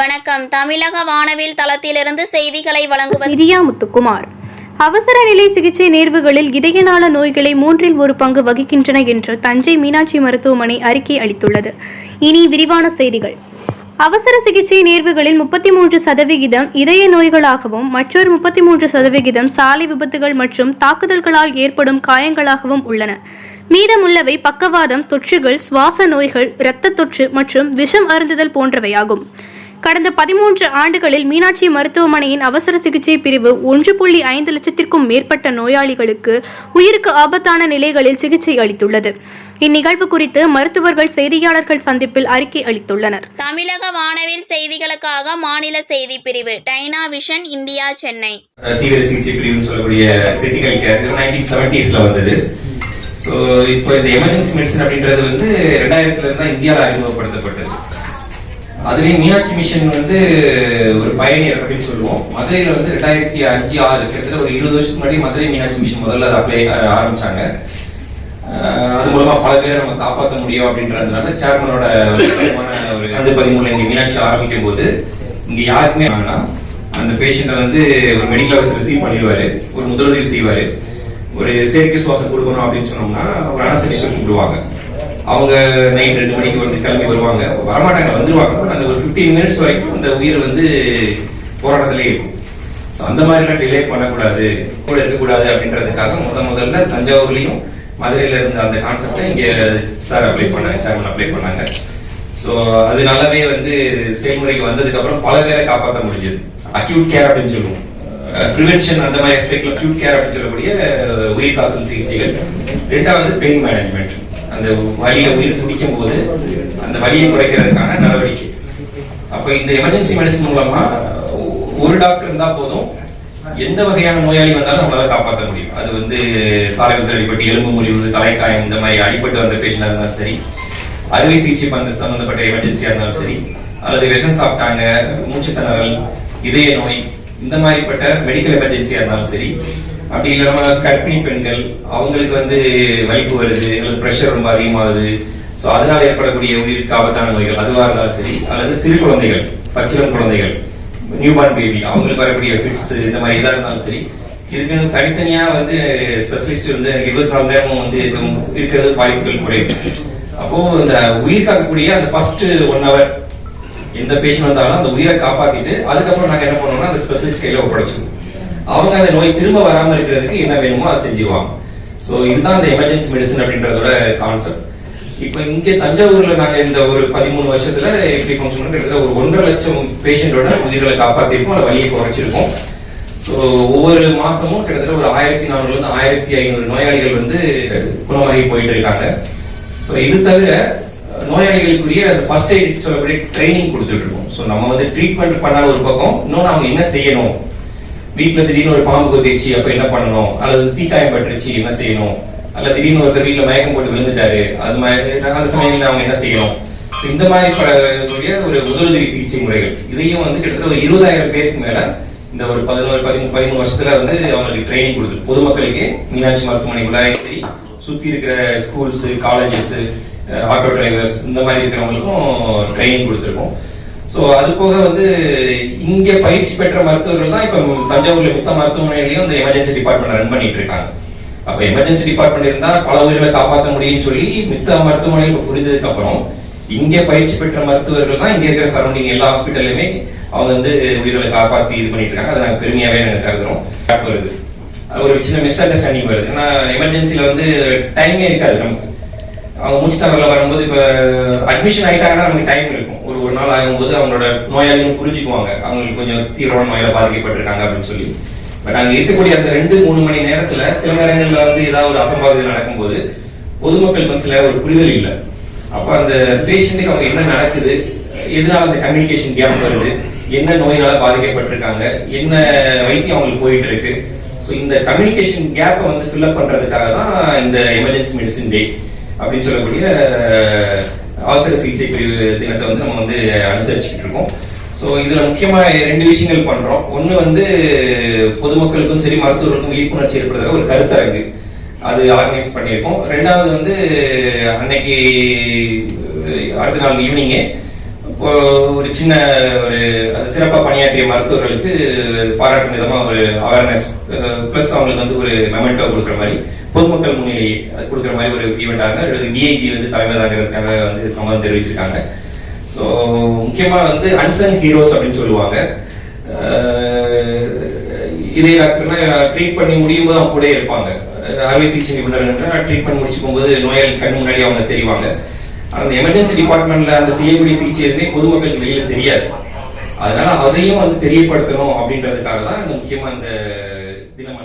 வணக்கம். தமிழக வானவில் தளத்திலிருந்து செய்திகளை வழங்குவது இரியா முத்துக்குமார். அவசர நிலை சிகிச்சை நேர்வுகளில் இதயநாள நோய்களை 1/3 பங்கு வகிக்கின்றன என்று தஞ்சை மீனாட்சி மருத்துவமனை அறிக்கை அளித்துள்ளது. இனி விரிவான செய்திகள். அவசர சிகிச்சை நேர்வுகளில் 33% இதய நோய்களாகவும் மற்றொரு 33% சாலை விபத்துகள் மற்றும் தாக்குதல்களால் ஏற்படும் காயங்களாகவும் உள்ளன. மீதமுள்ளவை பக்கவாதம், தொற்றுகள், சுவாச நோய்கள், இரத்த தொற்று மற்றும் விஷம் அருந்துதல் போன்றவையாகும். கடந்த 13 ஆண்டுகளில் மீனாட்சி மருத்துவமனையின் அவசர சிகிச்சை பிரிவு 1.5 லட்சத்திற்கும் மேற்பட்ட நோயாளிகளுக்கு உயிருக்கு ஆபத்தான நிலைகளில் சிகிச்சை அளித்துள்ளது. இந்நிகழ்வு குறித்து மருத்துவர்கள் செய்தியாளர்கள் சந்திப்பில் அறிக்கை அளித்துள்ளனர். தமிழக வானவில் செய்திகளுக்காக மாநில செய்தி பிரிவு டைனா விஷன் இந்தியா, சென்னை. தீவிர சிகிச்சை பிரிவு சொல்லக்கூடிய கிரிட்டிக்கல் கேர் 1970s வந்தது. ஸோ இப்போ இந்த எமர்ஜென்சி மெடிசன் அப்படின்றது 2000 தான் இந்தியாவில் அறிமுகப்படுத்தப்பட்டது. அதுலேயும் மீனாட்சி மிஷன் ஒரு பயணியர் அப்படின்னு சொல்லுவோம். மதுரையில் 2005-6 கிட்டத்தட்ட ஒரு 20 வருஷத்துக்கு முன்னாடி மதுரை மீனாட்சி மிஷன் முதல்ல அதை அப்ளை ஆரம்பிச்சாங்க. அது மூலமா பல பேரை நம்ம காப்பாற்ற முடியும் அப்படின்றதுனால சேர்மனோட ஒரு 2013 இங்க மீனாட்சி ஆரம்பிக்கும் போது இங்க யாருக்குமே அந்த பேஷண்ட்டை ஒரு மெடிக்கல் ஆஃபீஸர் ரிசீவ் பண்ணிடுவாரு, ஒரு முதலுதவி செய்வாரு. ஒரு செயற்கை சுவாசம் கொடுக்கணும் அப்படின்னு சொன்னோம்னா ஒரு அனஸ்தீசியா கூப்பிடுவாங்க. அவங்க நைட் 2 மணிக்கு கிளம்பி வருவாங்க, வரமாட்டாங்க, வந்துருவாங்க. அந்த ஒரு 15 மினிட்ஸ் வரைக்கும் அந்த உயிர் போராட்டத்திலே இருக்கும். அந்த மாதிரிலாம் டிலே பண்ணக்கூடாது, கூட இருக்கக்கூடாது அப்படின்றதுக்காக முதல்ல தஞ்சாவூர்லயும் மதுரையில இருந்த அந்த கான்செப்டை இங்க சார் அப்ளை பண்ணாங்க, சேர்மன் அப்ளை பண்ணாங்க. ஸோ அது நல்லாவே செயல்முறைக்கு வந்ததுக்கு அப்புறம் பல பேரை காப்பாற்ற முடிஞ்சது. அக்யூட் கேர் அப்படின்னு சொல்லுவோம், பிரிவென்ஷன் அந்த மாதிரி எஸ்பெக்ட்ல அக்யூட் கேர் அப்படின்னு சொல்லக்கூடிய உயிர் காத்தல் சிகிச்சைகள். ரெண்டாவது பெயின் மேனேஜ்மெண்ட், அந்த வலியை உயிர் துடிக்கும் போது அந்த வலியை குறைக்கிறதுக்கான நடவடிக்கை. அப்ப இந்த எமர்ஜென்சி மெடிசன் மூலமா ஒரு டாக்டர் இருந்தா போதும், எந்த வகையான நோயாளி வந்தாலும் நம்மளால காப்பாற்ற முடியும். அது சாலை விபத்தில் அடிப்பட்டு எலும்பு முறிவு, தலைக்காயம் இந்த மாதிரி அடிப்பட்டு வந்த பேஷண்டா இருந்தாலும் சரி, அறுவை சிகிச்சை சம்பந்தப்பட்ட எமர்ஜென்சியா இருந்தாலும் சரி, அல்லது விஷம் சாப்பிட்டாங்க, மூச்சு திணறல், இதய நோய், இந்த மாதிரிப்பட்ட மெடிக்கல் எமர்ஜென்சியா இருந்தாலும் சரி, அப்படி இல்லாம கர்ப்பிணி பெண்கள் அவங்களுக்கு வலிப்பு வருது அல்லது பிரஷர் ரொம்ப அதிகமாகுது, ஸோ அதனால ஏற்படக்கூடிய உயிருக்கு ஆபத்தான நோய்கள் அதுவா இருந்தாலும் சரி, அல்லது சிறு குழந்தைகள், பச்சிளம் குழந்தைகள், நியூபார்ன் பேபி அவங்களுக்கு வரக்கூடிய ஃபிட்ஸ் இந்த மாதிரி இதா இருந்தாலும் சரி, இதுக்கு தனித்தனியா ஸ்பெஷலிஸ்ட் 24 நேரமும் இருக்கிறது வாய்ப்புகள் குறையும். அப்போ இந்த உயிர் காக்கக்கூடிய அந்த ஃபர்ஸ்ட் 1 hour எந்த பேஷண்ட் வந்தாலும் அந்த உயிரை காப்பாத்திட்டு அதுக்கப்புறம் நாங்க என்ன பண்ணோம்னா அந்த ஸ்பெஷலிஸ்ட் கையில ஒப்படைச்சிருவோம். அவங்க அந்த நோய் திரும்ப வராம இருக்கிறதுக்கு என்ன வேணுமோ அதை செஞ்சுருவாங்க. ஸோ இதுதான் அந்த எமர்ஜென்சி மெடிசன் அப்படின்றதோட கான்செப்ட். இப்ப இங்க தஞ்சாவூர்ல நாங்க இந்த ஒரு 13 வருஷத்துல எப்படி ஃபங்க்ஷன் கிட்டத்தட்ட ஒரு 1.5 லட்சம் பேஷண்டோட உயிர்களை காப்பாத்திருக்கோம், அதை வலியை குறைச்சிருக்கோம். ஸோ ஒவ்வொரு மாசமும் கிட்டத்தட்ட ஒரு 1400 1500 நோயாளிகள் குணமாகி போயிட்டு இருக்காங்க. ஸோ இது தவிர நோயாளிகளுக்குரிய ஃபர்ஸ்ட் எய்ட் சொல்லக்கூடிய ட்ரைனிங் கொடுத்துட்டு இருக்கோம். ஸோ நம்ம ட்ரீட்மெண்ட் பண்ணாத ஒரு பக்கம், இன்னொன்று அவங்க என்ன செய்யணும், வீட்டுல திடீர்னு ஒரு பாம்பு கொத்திடுச்சு அப்ப என்ன பண்ணணும், அல்லது தீக்காயம் பட்டுருச்சு என்ன செய்யணும், அல்லது திடீர்னு ஒருத்தர் வீட்டுல மயக்கம் போட்டு விழுந்துட்டாரு அது மாதிரி அந்த சமயங்கள்ல அவங்க என்ன செய்யணும். இந்த மாதிரி ஒரு முதலுதவி சிகிச்சை முறைகள் இதையும் கிட்டத்தட்ட ஒரு 20,000 பேருக்கு மேல இந்த ஒரு 13 வருஷத்துல அவங்களுக்கு ட்ரைனிங் கொடுத்து பொதுமக்களுக்கு மீனாட்சி மருத்துவமனைக்குள்ளாயும் சரி, சுத்தி இருக்கிற ஸ்கூல்ஸ், காலேஜஸ், ஆட்டோ டிரைவர்ஸ் இந்த மாதிரி இருக்கிறவங்களுக்கும் ட்ரைனிங் கொடுத்துருக்கோம். சோ அது போக இங்க பயிற்சி பெற்ற மருத்துவர்கள் தான் இப்ப தஞ்சாவூர்ல மித்த மருத்துவமனையிலையும் இந்த எமர்ஜென்சி டிபார்ட்மெண்ட் ரன் பண்ணிட்டு இருக்காங்க. அப்ப எமர்ஜென்சி டிபார்ட்மெண்ட் இருந்தா பல உயிர்களை காப்பாற்ற முடியும்னு சொல்லி மித்த மருத்துவமனைகள் புரிஞ்சதுக்கு அப்புறம் இங்க பயிற்சி பெற்ற மருத்துவர்கள் தான் இங்க இருக்கிற சரௌண்டிங் எல்லா ஹாஸ்பிட்டல்லையுமே அவங்க உயிர்களை காப்பாத்தி இது பண்ணிட்டு இருக்காங்க. அதை நாங்க பெருமையாவே நாங்க கருதுறோம். வருது ஒரு சின்ன மிஸ் அண்டர்ஸ்டாண்டிங் வருது. ஏன்னா எமர்ஜென்சில டைமே இருக்காது நமக்கு. அவங்க மூச்சு திணறல வரும்போது இப்ப அட்மிஷன் ஆயிட்டாங்கன்னா நமக்கு டைம் இருக்கும். ஒரு நாள் ஆகும்போது அவங்களோட நோயாளிகள் புரிஞ்சுக்குவாங்க, அவங்களுக்கு கொஞ்சம் தீவிரமான நோயில பாதிக்கப்பட்டிருக்காங்க அப்படின்னு சொல்லி. பட் அங்க இருக்கக்கூடிய அந்த 2-3 மணி நேரத்துல சில நேரங்கள்ல ஏதாவது ஒரு அசம்பாவிதம் நடக்கும்போது பொதுமக்களுக்கு சில ஒரு புரிதல் இல்லை. அப்ப அந்த பேஷண்ட்டுக்கு அவங்க என்ன நடக்குது, எதனால அந்த கம்யூனிகேஷன் கேப் வருது, என்ன நோயினால பாதிக்கப்பட்டிருக்காங்க, என்ன வைத்தியம் அவங்களுக்கு போயிட்டு இருக்கு. ஸோ இந்த கம்யூனிகேஷன் கேப்பை ஃபில்அப் பண்றதுக்காக தான் இந்த எமர்ஜென்சி மெடிசின் டே அப்படின்னு சொல்லக்கூடிய அவசர சிகிச்சை பிரிவு தினத்தை நம்ம அனுசரிச்சுட்டு இருக்கோம். ஸோ இதுல முக்கியமா 2 விஷயங்கள் பண்றோம். ஒண்ணு பொதுமக்களுக்கும் சரி மருத்துவர்களுக்கும் விழிப்புணர்ச்சி ஏற்படுறதுக்காக ஒரு கருத்தரங்கு அது ஆர்கனைஸ் பண்ணியிருக்கோம். ரெண்டாவது அன்னைக்கு அடுத்த நாள் ஈவினிங்கே ஒரு சின்ன ஒரு சிறப்பாக பணியாற்றிய மருத்துவர்களுக்கு பாராட்டும் விதமா ஒரு அவேர்னஸ் பிளஸ் அவங்களுக்கு வந்து ஒரு மெமெண்டோ கொடுக்குற மாதிரி பொதுமக்கள் முன்னிலை கொடுக்குற மாதிரி ஒரு ஈவெண்டாக டிஐஜி வந்து தலைமை தாங்கிறதுக்காக வந்து சம்மதம் தெரிவிச்சிருக்காங்க. ஸோ முக்கியமா வந்து அன்சங் ஹீரோஸ் அப்படின்னு சொல்லுவாங்க. இதே டாக்டர்லாம் ட்ரீட் பண்ணி முடியும் போது அவங்க கூட இருப்பாங்க. அறுவை சிகிச்சை நிபுணர்கள் ட்ரீட் பண்ணி முடிச்சு போகும்போது நோயாளி கண் முன்னாடி அவங்க தெரிவாங்க. அந்த எமர்ஜென்சி டிபார்ட்மெண்ட்ல அந்த செய்யக்கூடிய சிகிச்சை எதுவுமே பொதுமக்களுக்கு வெளியில தெரியாது. அதனால அதையும் வந்து தெரியப்படுத்தணும் அப்படின்றதுக்காக தான் இந்த முக்கியமா இந்த தினம்